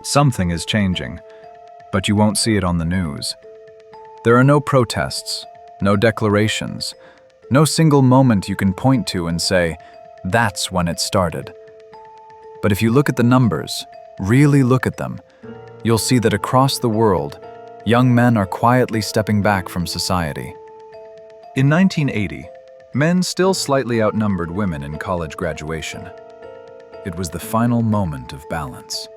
Something is changing, but you won't see it on the news. There are no protests, no declarations, no single moment you can point to and say, that's when it started. But if you look at the numbers, really look at them, you'll see that across the world, young men are quietly stepping back from society. In 1980, men still slightly outnumbered women in college graduation. It was the final moment of balance.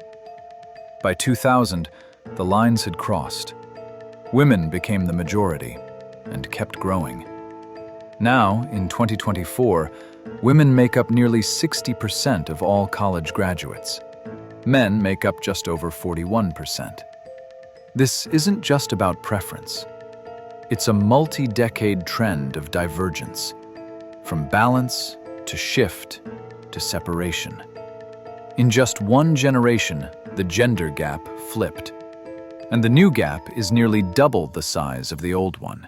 By 2000, the lines had crossed. Women became the majority and kept growing. Now, in 2024, women make up nearly 60% of all college graduates. Men make up just over 41%. This isn't just about preference. It's a multi-decade trend of divergence, from balance to shift to separation. In just one generation, the gender gap flipped, and the new gap is nearly double the size of the old one.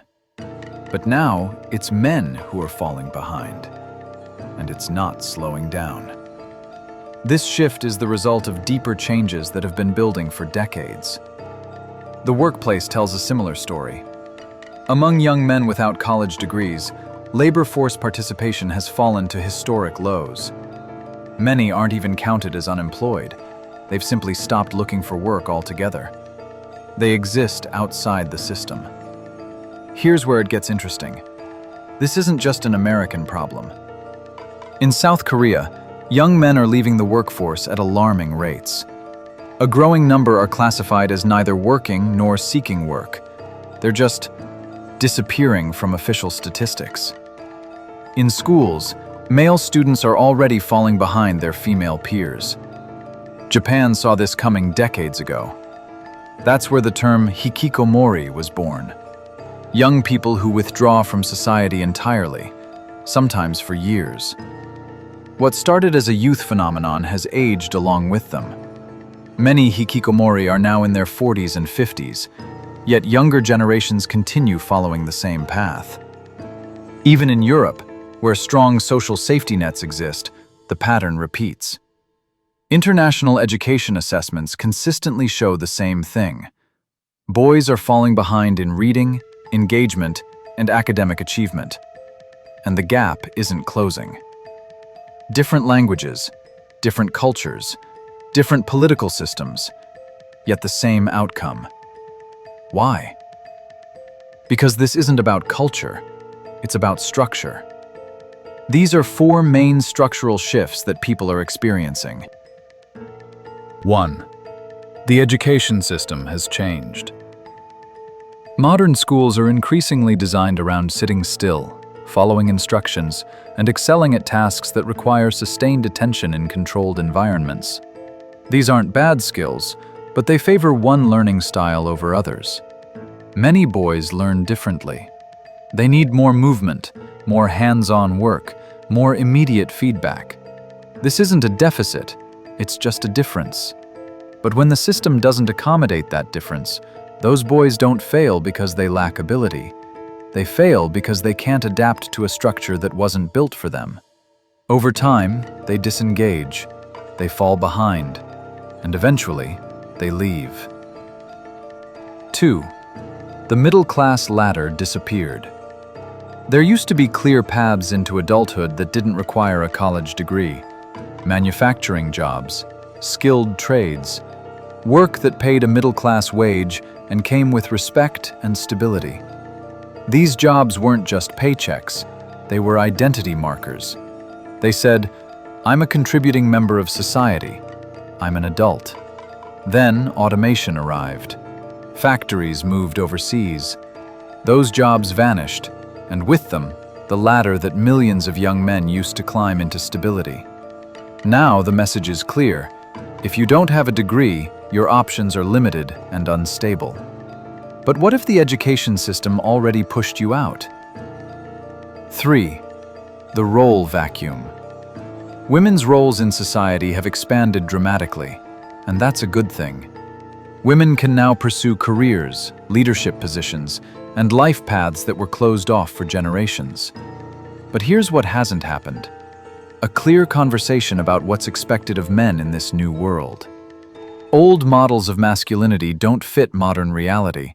But now, it's men who are falling behind, and it's not slowing down. This shift is the result of deeper changes that have been building for decades. The workplace tells a similar story. Among young men without college degrees, labor force participation has fallen to historic lows. Many aren't even counted as unemployed. They've simply stopped looking for work altogether. They exist outside the system. Here's where it gets interesting. This isn't just an American problem. In South Korea, young men are leaving the workforce at alarming rates. A growing number are classified as neither working nor seeking work. They're just disappearing from official statistics. In schools, male students are already falling behind their female peers. Japan saw this coming decades ago. That's where the term Hikikomori was born. Young people who withdraw from society entirely, sometimes for years. What started as a youth phenomenon has aged along with them. Many Hikikomori are now in their 40s and 50s, yet younger generations continue following the same path. Even in Europe, where strong social safety nets exist, the pattern repeats. International education assessments consistently show the same thing. Boys are falling behind in reading, engagement, and academic achievement. And the gap isn't closing. Different languages, different cultures, different political systems, yet the same outcome. Why? Because this isn't about culture, it's about structure. These are four main structural shifts that people are experiencing. 1. The education system has changed. Modern schools are increasingly designed around sitting still, following instructions, and excelling at tasks that require sustained attention in controlled environments. These aren't bad skills, but they favor one learning style over others. Many boys learn differently. They need more movement, more hands-on work, more immediate feedback. This isn't a deficit, it's just a difference. But when the system doesn't accommodate that difference, those boys don't fail because they lack ability. They fail because they can't adapt to a structure that wasn't built for them. Over time, they disengage, they fall behind, and eventually, they leave. 2. The middle-class ladder disappeared. There used to be clear paths into adulthood that didn't require a college degree. Manufacturing jobs, skilled trades, work that paid a middle-class wage and came with respect and stability. These jobs weren't just paychecks, they were identity markers. They said, I'm a contributing member of society. I'm an adult. Then automation arrived. Factories moved overseas. Those jobs vanished, and with them, the ladder that millions of young men used to climb into stability. Now the message is clear. If you don't have a degree, your options are limited and unstable. But what if the education system already pushed you out? 3. The role vacuum. Women's roles in society have expanded dramatically, and that's a good thing. Women can now pursue careers, leadership positions, and life paths that were closed off for generations. But here's what hasn't happened: a clear conversation about what's expected of men in this new world. Old models of masculinity don't fit modern reality,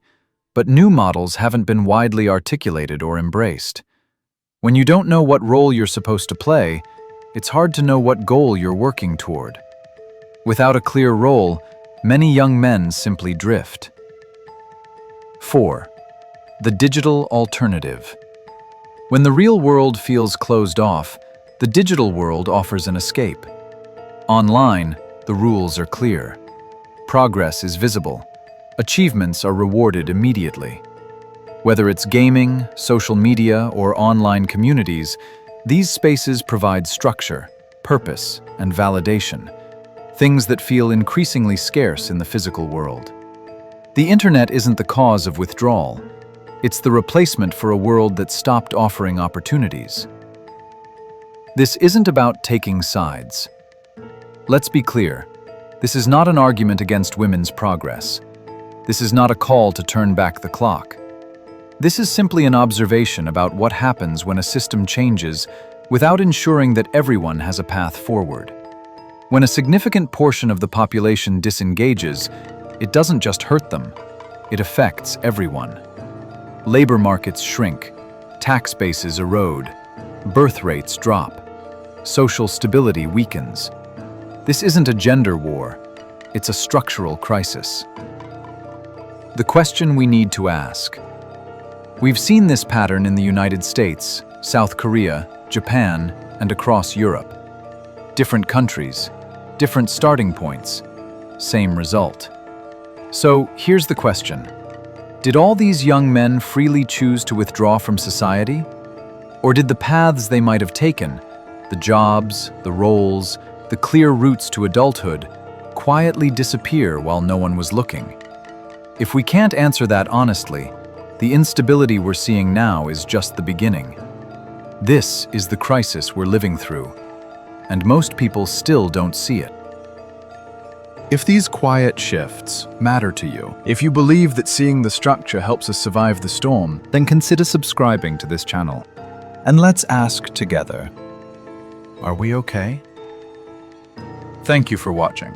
but new models haven't been widely articulated or embraced. When you don't know what role you're supposed to play, it's hard to know what goal you're working toward. Without a clear role, many young men simply drift. 4. The digital alternative. When the real world feels closed off, the digital world offers an escape. Online, the rules are clear. Progress is visible. Achievements are rewarded immediately. Whether it's gaming, social media, or online communities, these spaces provide structure, purpose, and validation, things that feel increasingly scarce in the physical world. The internet isn't the cause of withdrawal. It's the replacement for a world that stopped offering opportunities. This isn't about taking sides. Let's be clear, this is not an argument against women's progress. This is not a call to turn back the clock. This is simply an observation about what happens when a system changes without ensuring that everyone has a path forward. When a significant portion of the population disengages, it doesn't just hurt them, it affects everyone. Labor markets shrink, tax bases erode, birth rates drop, social stability weakens. This isn't a gender war, it's a structural crisis. The question we need to ask. We've seen this pattern in the United States, South Korea, Japan, and across Europe. Different countries, different starting points, same result. So here's the question. Did all these young men freely choose to withdraw from society? Or did the paths they might have taken, the jobs, the roles, the clear routes to adulthood, quietly disappear while no one was looking? If we can't answer that honestly, the instability we're seeing now is just the beginning. This is the crisis we're living through, and most people still don't see it. If these quiet shifts matter to you, if you believe that seeing the structure helps us survive the storm, then consider subscribing to this channel. And let's ask together, are we okay? Thank you for watching.